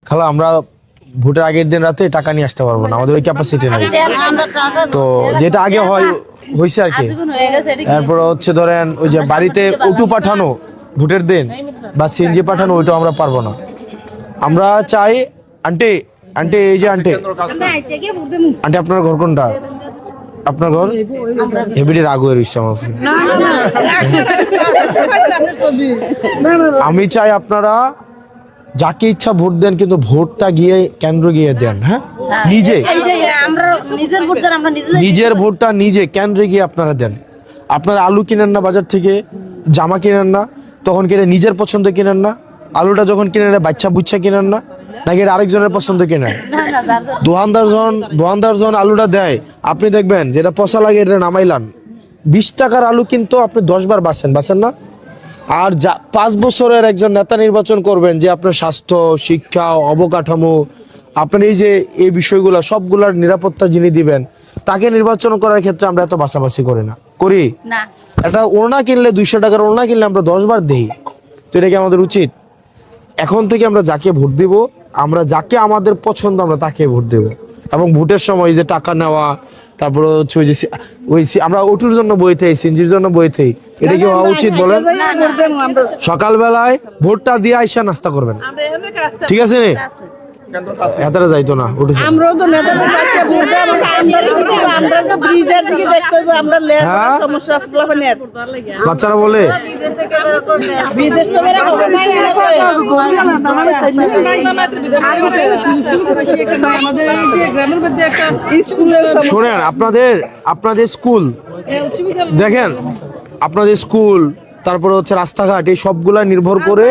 খালা আমরা ভোটের আগের দিন রাতে টাকা নিয়ে আসতে পারবো না, আমাদের ওই ক্যাপাসিটি নাই। তো যেটা আগে হয়েছে আর কি। এরপর হচ্ছে ধরেন ওই যে বাড়িতে অটো পাঠানো ভোটের দিন বা সিএনজি পাঠানো, ওইটা আমরা পারবো না। আমরা চাই আন্টি আন্টি এই যে আন্টি আন্টি আপনার ঘর কোনটা? আপনার ঘর হেবিডি রাগ হয়ে রয়েছে আমার উপরে। আমি চাই আপনারা যাকে ইচ্ছা ভোট দেন, কিন্তু ভোটটা গিয়ে কেন্দ্র গিয়ে দেন। হ্যাঁ, নিজে নিজের ভোটটা নিজে কেন্দ্রে গিয়ে আপনারা দেন। আপনারা আলু কিনেন না বাজার থেকে, জামা কিনেন না, তখন কিনে নিজের পছন্দ কিনেন না। আলুটা যখন কিনেন বাচ্চা বুচ্চা কিনেন না, নাকি আরেকজনের পছন্দ কিনেন। দোকানদার যখন আলুটা দেয়, আপনি দেখবেন যেটা পচা লাগে এটা নামাইলান। 20 টাকার আলু কিন্তু আপনি 10 বার বাঁচেন না। আর 5 বছরের একজন নেতা নির্বাচন করবেন, যে আপনার স্বাস্থ্য, শিক্ষা, অবকাঠামো, আপনার এই যে এই বিষয়গুলো সবগুলার নিরাপত্তা যিনি দিবেন, তাকে নির্বাচন করার ক্ষেত্রে আমরা এত বাছাবাছি করি না। করি না। একটা ওড়না কিনলে 200 টাকার ওড়না কিনলে আমরা 10 বার দিই। তো এটা কি আমাদের উচিত? এখন থেকে আমরা যাকে ভোট দিব, আমরা যাকে আমাদের পছন্দ আমরা তাকে ভোট দেব। এবং ভোটের সময় যে টাকা নেওয়া, তারপরে হচ্ছে ওই যে আমরা ওটুর জন্য বইতে, সিনজির জন্য বইতে, এটা কি হওয়া উচিত বলেন? সকালবেলায় ভোটটা দিয়ে আইসা নাস্তা করবেন, ঠিক আছে? এতটা যাইতো না, আমরাও তো নেতাদের বাচ্চা ভোট দেব, আমরা তো ব্রিজের দিকে দেখতে হইব, আমরা সমস্যা ফলাফলের বাচ্চারা বলে বিদেশ তো বেরা হবে না। শোনেন, আপনাদের স্কুল দেখেন, আপনাদের স্কুল, তারপরে হচ্ছে রাস্তাঘাট, এই সবগুলা নির্ভর করে